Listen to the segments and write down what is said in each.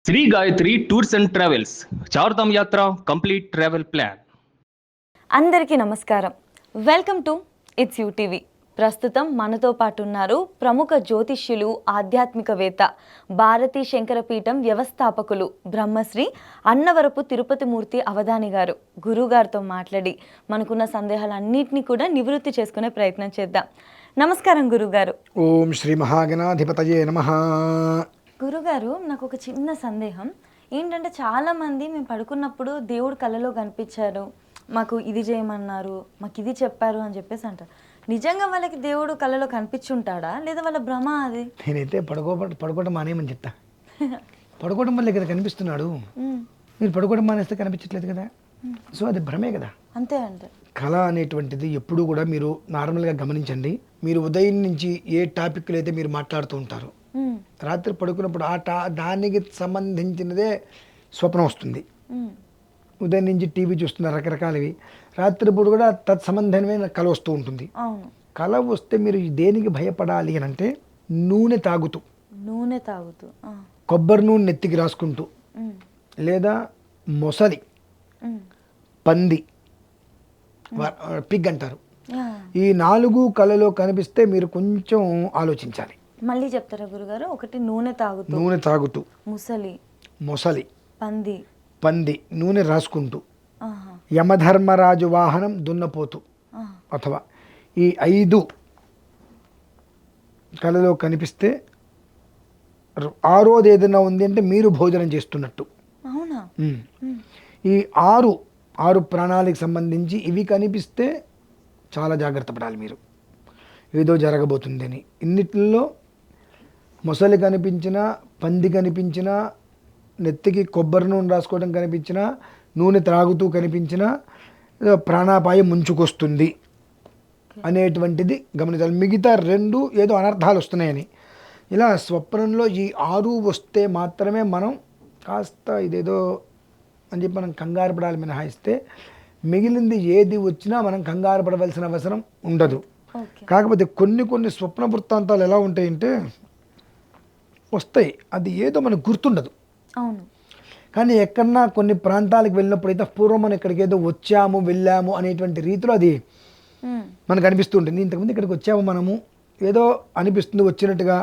Shri Gayatri tours and travels Chardham యాత్ర complete travel plan. అందరికీ నమస్కారం. Welcome to its UTV. ప్రస్తుతం మనతో పాటు ఉన్నారు ప్రముఖ జ్యోతిష్యులు, ఆధ్యాత్మికవేత్త, భారతీ శంకరపీఠం వ్యవస్థాపకులు బ్రహ్మశ్రీ అన్నవరపు తిరుపతి మూర్తి అవధాని గారు. గురువుగారితో మాట్లాడి మనకున్న సందేహాలన్నింటినీ కూడా నివృత్తి చేసుకునే ప్రయత్నం చేద్దాం. నమస్కారం గురుగారు. ఓం శ్రీ మహాగణాధిపతయే నమః. గురుగారు, నాకు ఒక చిన్న సందేహం ఏంటంటే, చాలామంది మేము పడుకున్నప్పుడు దేవుడు కలలో కనిపించారు, మాకు ఇది చేయమన్నారు, మాకు ఇది చెప్పారు అని చెప్పేసి అంటారు. నిజంగా వాళ్ళకి దేవుడు కలలో కనిపించుంటాడా లేదా వాళ్ళ భ్రమ అది? నేనైతే పడుకోవడం మానేయమని చెప్తా. పడుకోవడం వల్లే కదా కనిపిస్తున్నాడు. మీరు పడుకోవడం మానేస్తే కనిపించట్లేదు కదా, సో అది భ్రమే కదా. అంతే అంటే కళ అనేటువంటిది ఎప్పుడు కూడా మీరు నార్మల్గా గమనించండి. మీరు ఉదయం నుంచి ఏ టాపిక్లు అయితే మీరు మాట్లాడుతూ ఉంటారు, రాత్రి పడుకున్నప్పుడు దానికి సంబంధించినదే స్వప్నం వస్తుంది. ఉదయం నుంచి టీవీ చూస్తున్నారు రకరకాలవి, రాత్రిపూట కూడా తత్సంబంధమైన కళ వస్తూ ఉంటుంది. కళ వస్తే మీరు దేనికి భయపడాలి అని అంటే, నూనె తాగుతూ కొబ్బరి నూనె నెత్తికి రాసుకుంటూ, లేదా మొసలి, పంది, పిగ్ అంటారు, ఈ 4 కళలో కనిపిస్తే మీరు కొంచెం ఆలోచించాలి. మళ్ళీ చెప్తారా గురుగారు? ఒకటి నూనె తాగుతూ, మొసలి, పంది, నూనె రాసుకుంటూ, యమధర్మరాజు వాహనం దున్నపోతు, అథవా ఈ 5 కళలో కనిపిస్తే 6వది ఏదైనా ఉంది అంటే మీరు భోజనం చేస్తున్నట్టు. ఈ 6 ప్రాణాలకు సంబంధించి ఇవి కనిపిస్తే చాలా జాగ్రత్త పడాలి మీరు, ఏదో జరగబోతుంది అని. ఇన్నిటిల్లో మొసలి కనిపించినా, పంది కనిపించినా, నెత్తికి కొబ్బరి నూనె రాసుకోవడం కనిపించినా, నూనె త్రాగుతూ కనిపించినా ప్రాణాపాయం ముంచుకొస్తుంది అనేటువంటిది గమనించాలి. మిగతా 2 ఏదో అనర్థాలు వస్తున్నాయని. ఇలా స్వప్నంలో ఈ 6 వస్తే మాత్రమే మనం కాస్త ఇదేదో అని చెప్పి మనం కంగారు పడాలి మినహాయిస్తే, మిగిలింది ఏది వచ్చినా మనం కంగారు పడవలసిన అవసరం ఉండదు. కాకపోతే కొన్ని స్వప్న వృత్తాంతాలు ఎలా ఉంటాయంటే, వస్తాయి, అది ఏదో మనకు గుర్తుండదు. కానీ ఎక్కడన్నా కొన్ని ప్రాంతాలకు వెళ్ళినప్పుడు అయితే పూర్వం మనం ఇక్కడికి ఏదో వచ్చాము వెళ్ళాము అనేటువంటి రీతిలో అది మనకు అనిపిస్తూ ఉంటుంది. ఇంతకుముందు ఇక్కడికి వచ్చాము మనము, ఏదో అనిపిస్తుంది వచ్చినట్టుగా,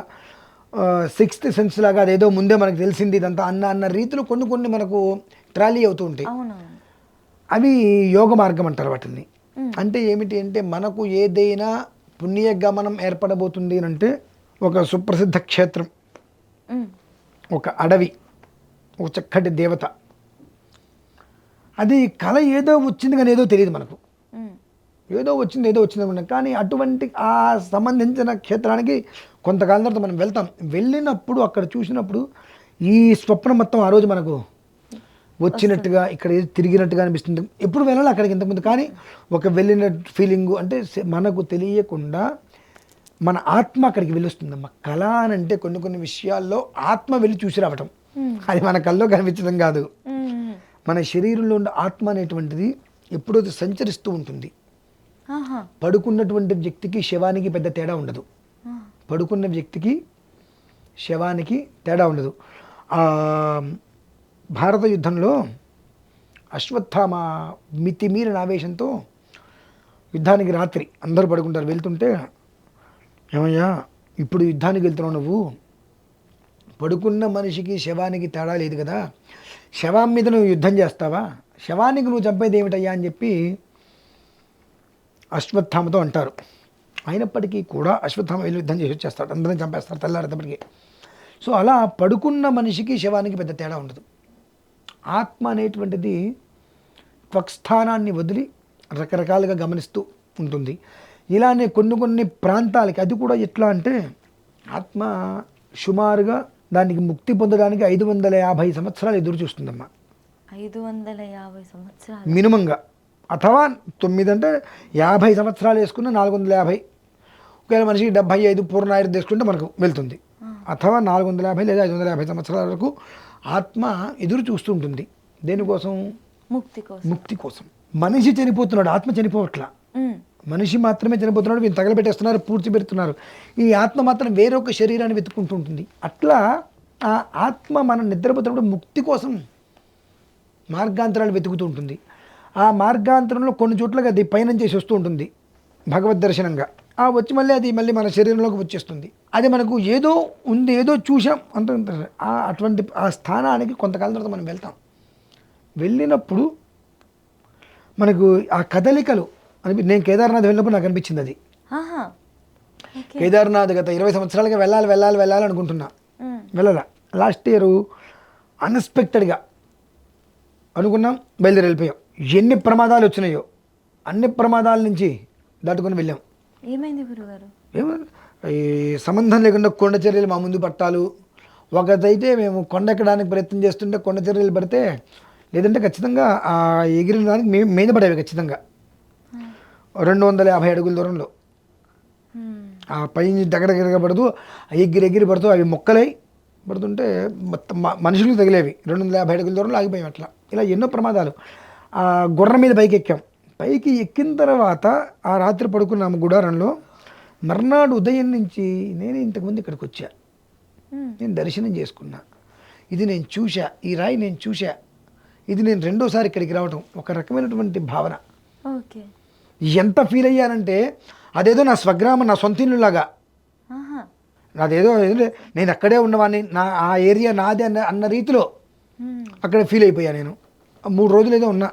6th సెన్స్ లాగా అదేదో ముందే మనకు తెలిసింది ఇదంతా అన్న రీతిలో కొన్ని మనకు ట్రాలీ అవుతూ ఉంటాయి. అవి యోగ మార్గం అంటారు వాటిని. అంటే ఏమిటి అంటే, మనకు ఏదైనా పుణ్యగమనం ఏర్పడబోతుంది అని అంటే, ఒక సుప్రసిద్ధ క్షేత్రం, ఒక అడవి, ఒక చక్కటి దేవత, అది కళ ఏదో వచ్చింది కానీ ఏదో తెలియదు మనకు, ఏదో వచ్చింది అనుకున్నాం. కానీ అటువంటి ఆ సంబంధించిన క్షేత్రానికి కొంతకాలం తర్వాత మనం వెళ్తాం. వెళ్ళినప్పుడు అక్కడ చూసినప్పుడు ఈ స్వప్నం మొత్తం ఆ రోజు మనకు వచ్చినట్టుగా, ఇక్కడ తిరిగినట్టుగా అనిపిస్తుంది. ఎప్పుడు వెళ్ళాలి అక్కడికి ఇంతకుముందు, కానీ ఒక వెళ్ళిన ఫీలింగు, అంటే మనకు తెలియకుండా మన ఆత్మ అక్కడికి వెళ్ళొస్తుందమ్మా. కళ అని అంటే కొన్ని విషయాల్లో ఆత్మ వెళ్ళి చూసి రావటం, అది మన కల్లో కనిపించడం కాదు. మన శరీరంలో ఉన్న ఆత్మ అనేటువంటిది ఎప్పుడైతే సంచరిస్తూ ఉంటుంది. పడుకున్నటువంటి వ్యక్తికి శవానికి పెద్ద తేడా ఉండదు. పడుకున్న వ్యక్తికి శవానికి తేడా ఉండదు. భారత యుద్ధంలో అశ్వత్థామ మితిమీరిన ఆవేశంతో యుద్ధానికి రాత్రి అందరూ పడుకుంటారు, వెళ్తుంటే, ఏమయ్యా ఇప్పుడు యుద్ధానికి వెళ్తున్నావు, నువ్వు పడుకున్న మనిషికి శవానికి తేడా లేదు కదా, శవం మీద నువ్వు యుద్ధం చేస్తావా, శవానికి నువ్వు చంపేది ఏమిటయ్యా అని చెప్పి అశ్వత్థామతో అంటారు. అయినప్పటికీ కూడా అశ్వత్థామ వెళ్ళి యుద్ధం చేసి వచ్చేస్తాడు, అందరిని చంపేస్తారు తెల్లారేటప్పటికి. సో అలా పడుకున్న మనిషికి శవానికి పెద్ద తేడా ఉండదు. ఆత్మ అనేటువంటిది త్వక్స్థానాన్ని వదిలి రకరకాలుగా గమనిస్తూ ఉంటుంది. ఇలానే కొన్ని ప్రాంతాలకి అది కూడా ఎట్లా అంటే, ఆత్మ సుమారుగా దానికి ముక్తి పొందడానికి 550 సంవత్సరాలు ఎదురు చూస్తుందమ్మా. 550 సంవత్సరాలు మినిమంగా, అథవా 9 అంటే 50 సంవత్సరాలు వేసుకున్న 450. ఒకవేళ మనిషికి 75 పూర్ణాయుర్దాయం తీసుకుంటే మనకు వెళ్తుంది. అథవా 450 లేదా 550 సంవత్సరాల వరకు ఆత్మ ఎదురు చూస్తూ ఉంటుంది. దేనికోసం? ముక్తి కోసం. మనిషి చనిపోతున్నాడు, ఆత్మ చనిపోవట్లా. మనిషి మాత్రమే చనిపోతున్నాడు, వీళ్ళు తగలబెట్టేస్తున్నారు, పూడ్చిపెడుతున్నారు. ఈ ఆత్మ మాత్రం వేరొక శరీరాన్ని వెతుక్కుంటూ ఉంటుంది. అట్లా ఆ ఆత్మ మనం నిద్రపోతున్నప్పుడు ముక్తి కోసం మార్గాంతరాలు వెతుకుతూ ఉంటుంది. ఆ మార్గాంతరంలో కొన్ని చోట్లకి అది పయనం చేసి వస్తూ ఉంటుంది భగవద్ దర్శనంగా. ఆ వచ్చి మళ్ళీ మన శరీరంలోకి వచ్చేస్తుంది. అది మనకు ఏదో ఉంది, ఏదో చూసాం అంత అటువంటి ఆ స్థానానికి కొంతకాలం తర్వాత మనం వెళ్తాం. వెళ్ళినప్పుడు మనకు ఆ కదలికలు నేను కేదార్నాథ్ వెళ్ళినప్పుడు నాకు అనిపించింది అది. కేదార్నాథ్ గత 20 సంవత్సరాలుగా వెళ్ళాలి అనుకుంటున్నా, వెళ్ళాల. లాస్ట్ ఇయర్ అన్ఎక్స్పెక్టెడ్గా అనుకున్నాం, వెళ్ళిపోయాం. ఎన్ని ప్రమాదాలు వచ్చినాయో అన్ని ప్రమాదాల నుంచి దాటుకొని వెళ్ళాం. ఏమైంది గురుగారు? ఈ సంబంధం లేకుండా కొండ చర్యలు మా ముందు పట్టాలు. ఒకటైతే మేము కొండ ఎక్కడానికి ప్రయత్నం చేస్తుంటే కొండ చర్యలు పడితే, లేదంటే ఖచ్చితంగా ఆ ఎగిరిన దానికి మీద పడేవి ఖచ్చితంగా 250 అడుగుల దూరంలో. ఆ పైన దగ్గర పడుతూ ఎగిరి పడుతూ అవి మొక్కలై పడుతుంటే మొత్తం మనుషులు తగిలేవి. 250 అడుగుల దూరంలో ఆగిపోయాం. అట్లా ఇలా ఎన్నో ప్రమాదాలు. ఆ గుర్రం మీద పైకి ఎక్కాం. పైకి ఎక్కిన తర్వాత ఆ రాత్రి పడుకున్నాము గుడారంలో. మర్నాడు ఉదయం నుంచి నేను ఇంతకుముందు ఇక్కడికి వచ్చా, నేను దర్శనం చేసుకున్నా, ఇది నేను చూసా, ఈ రాయి నేను చూసా, ఇది నేను రెండోసారి ఇక్కడికి రావడం, ఒక రకమైనటువంటి భావన. ఎంత ఫీల్ అయ్యానంటే అదేదో నా స్వగ్రామం, నా సొంత ఇల్లులాగా. నాదేదో నేను అక్కడే ఉన్నవాడిని, ఆ ఏరియా నాదే అన్న రీతిలో అక్కడ ఫీల్ అయిపోయా. నేను 3 రోజులు ఏదో ఉన్నా.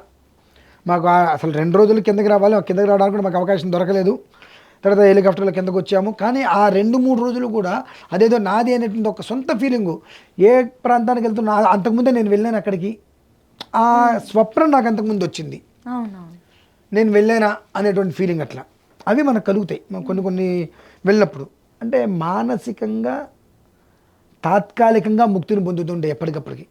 మాకు అసలు 2 రోజులు కిందకి రావడానికి కూడా మాకు అవకాశం దొరకలేదు. తర్వాత హెలికాప్టర్లో కిందకు వచ్చాము. కానీ ఆ 2-3 రోజులు కూడా అదేదో నాది అనేటువంటి ఒక సొంత ఫీలింగు. ఏ ప్రాంతానికి వెళ్తున్నా అంతకుముందే నేను వెళ్ళాను అక్కడికి, ఆ స్వప్నం నాకు అంతకుముందు వచ్చింది, నేను వెళ్ళానా అనేటువంటి ఫీలింగ్. అట్లా అవి మనకు కలుగుతాయి కొన్ని వెళ్ళినప్పుడు. అంటే మానసికంగా తాత్కాలికంగా ముక్తిని పొందుతుండే ఎప్పటికప్పటికి.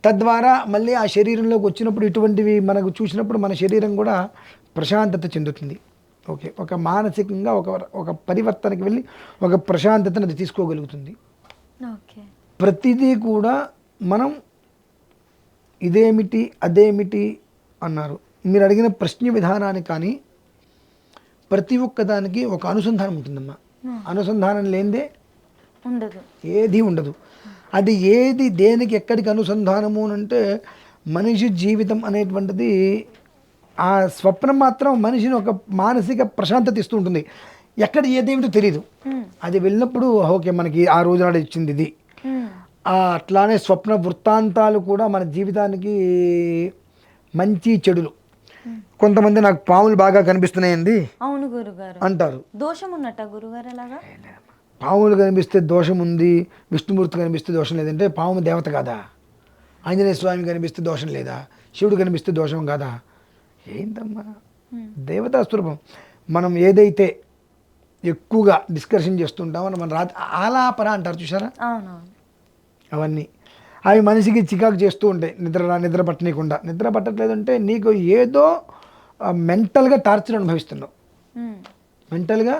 తద్వారా మళ్ళీ ఆ శరీరంలోకి వచ్చినప్పుడు ఇటువంటివి మనకు చూసినప్పుడు మన శరీరం కూడా ప్రశాంతత చెందుతుంది. ఓకే, ఒక మానసికంగా ఒక పరివర్తనకి వెళ్ళి ఒక ప్రశాంతతను అది తీసుకోగలుగుతుంది. ప్రతిదీ కూడా మనం ఇదేమిటి అదేమిటి అన్నారు. మీరు అడిగిన ప్రశ్న విధానానికి కానీ ప్రతి ఒక్కదానికి ఒక అనుసంధానం ఉంటుందమ్మా. అనుసంధానం లేనిదే ఉండదు, ఏది ఉండదు. అది ఏది దేనికి ఎక్కడికి అనుసంధానము అంటే మనిషి జీవితం అనేటువంటిది ఆ స్వప్నం మాత్రం మనిషిని ఒక మానసిక ప్రశాంతత ఇస్తూ ఉంటుంది. ఎక్కడ ఏదేమిటో తెలియదు. అది వెళ్ళినప్పుడు ఓకే మనకి ఆ రోజు నాడు ఇచ్చింది ఇది. అట్లానే స్వప్న వృత్తాంతాలు కూడా మన జీవితానికి మంచి చెడులు. కొంతమంది నాకు పాములు బాగా కనిపిస్తున్నాయండి అవును గురుగారు అంటారు. దోషం ఉన్నట్ట గురుగారు? అలాగా పాములు కనిపిస్తే దోషం ఉంది, విష్ణుమూర్తి కనిపిస్తే దోషం లేదంటే పాము దేవత కాదా? ఆంజనేయ స్వామి కనిపిస్తే దోషం లేదా? శివుడు కనిపిస్తే దోషం కాదా? ఏంటమ్మా, దేవతా స్వరూపం. మనం ఏదైతే ఎక్కువగా డిస్కషన్ చేస్తుంటామో మన రాత్రి ఆలాపన అంటారు చూసారా, అవన్నీ అవి మనిషికి చికాకు చేస్తూ ఉంటాయి. నిద్ర పట్టనీయకుండా. నిద్ర పట్టట్లేదు అంటే నీకు ఏదో మెంటల్గా టార్చర్ అనుభవిస్తున్నావు, మెంటల్గా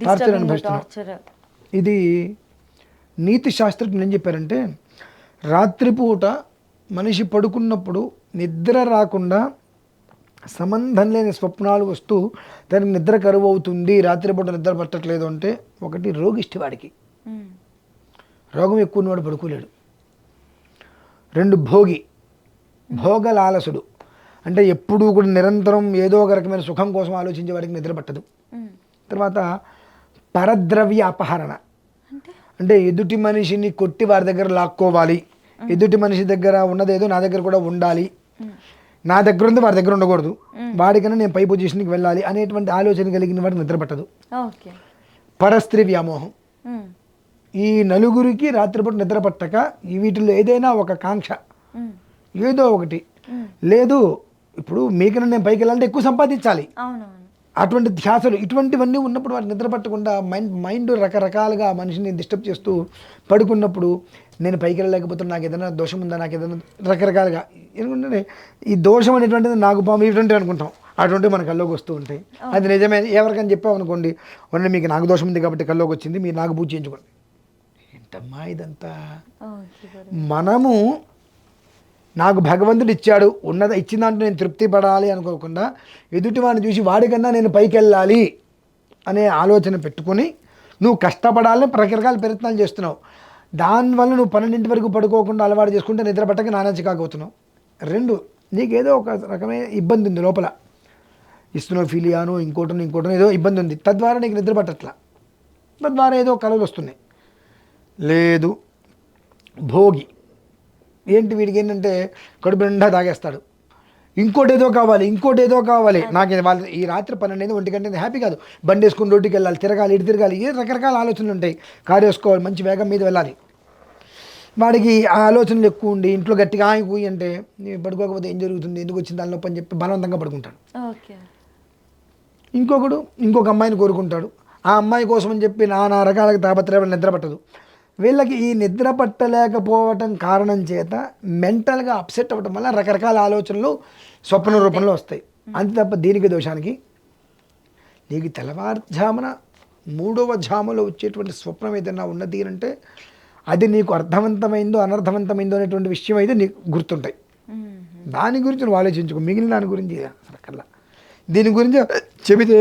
టార్చర్ అనుభవిస్తున్నావు. ఇది నీతి శాస్త్రజ్ఞులు ఏం చెప్పారంటే, రాత్రిపూట మనిషి పడుకున్నప్పుడు నిద్ర రాకుండా సంబంధం లేని స్వప్నాలు వస్తూ దానికి నిద్ర కరువు అవుతుంది, రాత్రిపూట నిద్ర పట్టట్లేదు అంటే, ఒకటి రోగిష్టి వాడికి, రోగం ఎక్కువ ఉన్నవాడు పడుకోలేడు. 2 భోగలాలసుడు అంటే ఎప్పుడూ కూడా నిరంతరం ఏదో ఒక రకమైన సుఖం కోసం ఆలోచించే వాడికి నిద్ర పట్టదు. తర్వాత పరద్రవ్య అపహరణ అంటే ఎదుటి మనిషిని కొట్టి వారి దగ్గర లాక్కోవాలి, ఎదుటి మనిషి దగ్గర ఉన్నది ఏదో నా దగ్గర కూడా ఉండాలి, నా దగ్గర ఉంది వాడి దగ్గర ఉండకూడదు, వాడికన్నా నేను పై పొజిషన్కి వెళ్ళాలి అనేటువంటి ఆలోచన కలిగిన వాడికి నిద్ర పట్టదు. పరస్త్రీ వ్యామోహం. ఈ నలుగురికి రాత్రిపూట నిద్ర పట్టక వీటిల్లో ఏదైనా ఒక కాంక్ష, ఏదో ఒకటి లేదు. ఇప్పుడు మీకన్నా నేను పైకి వెళ్ళాలంటే ఎక్కువ సంపాదించాలి, అటువంటి ధ్యాసలు ఇటువంటివన్నీ ఉన్నప్పుడు వాటి నిద్ర పట్టకుండా మైండ్ రకరకాలుగా మనిషిని డిస్టర్బ్ చేస్తూ పడుకున్నప్పుడు నేను పైకి వెళ్ళలేకపోతున్నా, నాకు ఏదైనా దోషం ఉందా, నాకు ఏదైనా రకరకాలుగా ఎందుకంటే ఈ దోషం అనేటువంటిది నాకు పాము ఇటువంటివి అనుకుంటాం, అటువంటివి మన కల్లోకి వస్తూ ఉంటాయి. అది నిజమే ఎవరికైనా చెప్పామనుకోండి, ఓన్లీ మీకు నాకు దోషం ఉంది కాబట్టి కల్లోకి వచ్చింది, మీరు నాకు పూజ చేయించుకోండి. ఏంటమ్మా ఇదంతా? మనము నాకు భగవంతుడు ఇచ్చాడు, ఇచ్చిన దాంట్లో నేను తృప్తి పడాలి అనుకోకుండా ఎదుటి వాడిని చూసి వాడికన్నా నేను పైకి వెళ్ళాలి అనే ఆలోచన పెట్టుకొని నువ్వు కష్టపడాలని రకరకాల ప్రయత్నాలు చేస్తున్నావు. దానివల్ల నువ్వు 12 వరకు పడుకోకుండా అలవాటు చేసుకుంటే నిద్ర పట్టక నానా చికాకు అవుతున్నావు. 2 నీకేదో ఒక రకమైన ఇబ్బంది ఉంది లోపల, ఇస్నోఫీలియాను ఇంకోటను ఏదో ఇబ్బంది ఉంది, తద్వారా నీకు నిద్ర పట్టట్లా, తద్వారా ఏదో కలలు వస్తున్నాయి. లేదు భోగి ఏంటి, వీడికి ఏంటంటే కడుపు నిండా తాగేస్తాడు, ఇంకోటి ఏదో కావాలి నాకు వాళ్ళు ఈ రాత్రి 12 1 గంట హ్యాపీ కాదు, బండి వేసుకుని రోడ్డుకి వెళ్ళాలి, తిరగాలి, ఇటు తిరగాలి, ఏ రకరకాల ఆలోచనలు ఉంటాయి, కారు వేసుకోవాలి, మంచి వేగం మీద వెళ్ళాలి. వాడికి ఆ ఆలోచనలు ఎక్కువ ఉండి ఇంట్లో గట్టిగా ఆగిపోయి అంటే నేను పడుకోకపోతే ఏం జరుగుతుంది, ఎందుకు వచ్చింది దానిలో అని చెప్పి బలవంతంగా పడుకుంటాడు. ఇంకొక అమ్మాయిని కోరుకుంటాడు, ఆ అమ్మాయి కోసం అని చెప్పి నానా రకాల తాపత్రయాలు, నిద్ర పట్టదు. వీళ్ళకి ఈ నిద్ర పట్టలేకపోవటం కారణం చేత మెంటల్గా అప్సెట్ అవ్వటం వల్ల రకరకాల ఆలోచనలు స్వప్న రూపంలో వస్తాయి. అంతే తప్ప దీనికి దోషానికి నీకు తెల్లవారుజామున 3వ జాములో వచ్చేటువంటి స్వప్నం ఏదైనా ఉన్నది అంటే అది నీకు అర్థవంతమైందో అనర్థవంతమైందో అనేటువంటి విషయం అయితే నీకు గుర్తుంటాయి. దాని గురించి నువ్వు ఆలోచించుకో, మిగిలిన దాని గురించి అసలు దీని గురించి చెబితే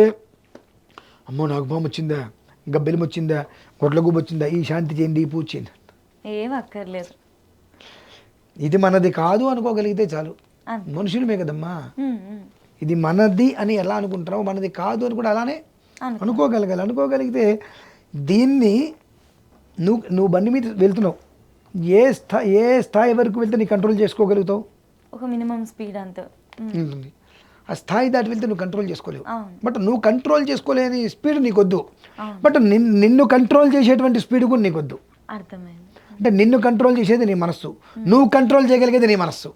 అమ్మో నాకు పాము వచ్చిందా, గబ్బెలం వచ్చిందా, గొడ్లగూబ వచ్చిందా, ఈ శాంతి చేయండి, ఈ పూజ చేయండి, ఏం అక్కర్లేదు. ఇది మనది కాదు అనుకోగలిగితే చాలు. మనుషులమే కదమ్మా, ఇది మనది అని ఎలా అనుకుంటున్నావు, మనది కాదు అని కూడా అలానే అనుకోగలిగితే దీన్ని నువ్వు బండి మీద వెళ్తున్నావు, ఏ స్థాయి వరకు వెళ్తే నీ కంట్రోల్ చేసుకోగలుగుతావు, ఒక మినిమం స్పీడ్ అంత ఉంటుంది. ఆ స్థాయి దాటి వెళ్తే నువ్వు కంట్రోల్ చేసుకోలేవు. బట్ నువ్వు కంట్రోల్ చేసుకోలేని స్పీడ్ నీకొద్దు, బట్ నిన్ను కంట్రోల్ చేసేటువంటి స్పీడ్ కూడా నీకొద్దు. అర్థమైంది. అంటే నిన్ను కంట్రోల్ చేసేది నీ మనస్సు, నువ్వు కంట్రోల్ చేయగలిగేది నీ మనస్సు.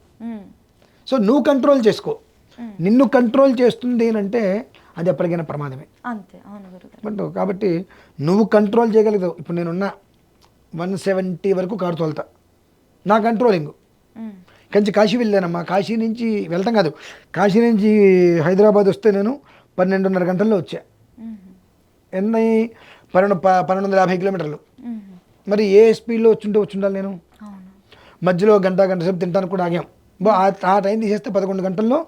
సో నువ్వు కంట్రోల్ చేసుకో, నిన్ను కంట్రోల్ చేస్తుంది అంటే అది ఎప్పటికైనా ప్రమాదమే. అంతే, అవును గురుగారు. బట్ కాబట్టి నువ్వు కంట్రోల్ చేయగలుగుతావు. ఇప్పుడు నేనున్న 170 వరకు కారు తోలుతా, నా కంట్రోలింగ్. కంచి కాశీ వెళ్ళానమ్మా, కాశీ నుంచి వెళ్తాం కాదు, కాశీ నుంచి హైదరాబాద్ వస్తే నేను 12:30 గంటల్లో వచ్చా. ఎన్ని 1250 కిలోమీటర్లు. మరి ఏ స్పీడ్లో వచ్చుండాలి నేను? మధ్యలో గంట సేపు తింటాను కూడా ఆగాం. ఆ టైం తీసేస్తే 11 గంటల్లో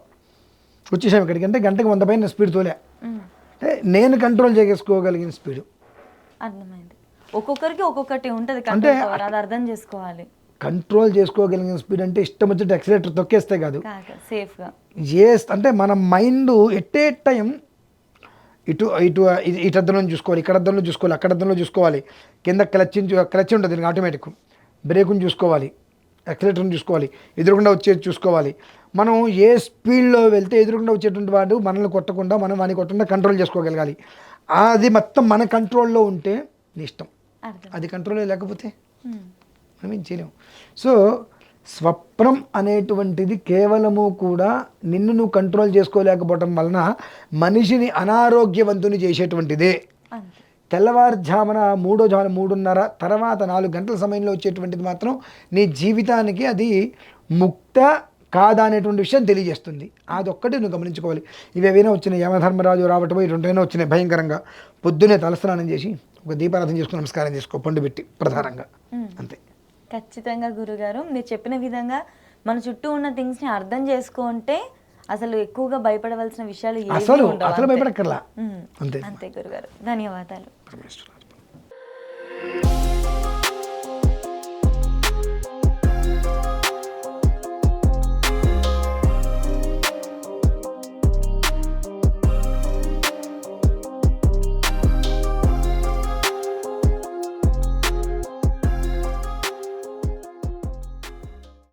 వచ్చేసాం ఇక్కడికి. అంటే గంటకి 100 పైన స్పీడ్ తోలే. అంటే నేను కంట్రోల్ చేసుకోగలిగిన స్పీడు. అర్థమైంది. ఒక్కొక్కరికి ఒక్కొక్కటి ఉంటుంది, అంటే అది అర్థం చేసుకోవాలి. కంట్రోల్ చేసుకోగలిగిన స్పీడ్ అంటే ఇష్టం వచ్చి యాక్సిలేటర్ తొక్కేస్తే కాదు, సేఫ్గా అంటే మన మైండ్ ఎట్ ఏ టైం ఇటు అద్దంలో చూసుకోవాలి, ఇక్కడ అద్దంలో చూసుకోవాలి, అక్కడ అద్దంలో చూసుకోవాలి, కింద క్లచ్ ఉంటుంది దీనికి ఆటోమేటిక్, బ్రేకుని చూసుకోవాలి, యాక్సిలేటర్ని చూసుకోవాలి, ఎదురుకుండా వచ్చేది చూసుకోవాలి. మనం ఏ స్పీడ్లో వెళ్తే ఎదురుకుండా వచ్చేటువంటి వాడు మనల్ని కొట్టకుండా మనం వాడిని కొట్టకుండా కంట్రోల్ చేసుకోగలగాలి. అది మొత్తం మన కంట్రోల్లో ఉంటే నీ ఇష్టం, అది కంట్రోల్లో లేకపోతే మనం ఏం చేయలేము. సో స్వప్నం అనేటువంటిది కేవలము కూడా నిన్ను నువ్వు కంట్రోల్ చేసుకోలేకపోవటం వలన మనిషిని అనారోగ్యవంతుని చేసేటువంటిదే. తెల్లవారుజామున 3:30 తర్వాత 4 గంటల సమయంలో వచ్చేటువంటిది మాత్రం నీ జీవితానికి అది ముక్త కాదా అనేటువంటి విషయం తెలియజేస్తుంది. అదొక్కటి నువ్వు గమనించుకోవాలి. ఇవి ఏవైనా వచ్చినాయి, యమధర్మరాజు రావటం, ఈ 2 వచ్చినాయి భయంకరంగా. పొద్దున్నే తలస్నానం చేసి ఒక దీపారాధన చేసుకుని నమస్కారం చేసుకో, పండు పెట్టి ప్రధానంగా, అంతే. ఖచ్చితంగా గురుగారు, మీరు చెప్పిన విధంగా మన చుట్టూ ఉన్న థింగ్స్ని అర్థం చేసుకుంటే అసలు ఎక్కువగా భయపడవలసిన విషయాలు అసలు భయపడక్కర్లా. అంతే గురుగారు, ధన్యవాదాలు.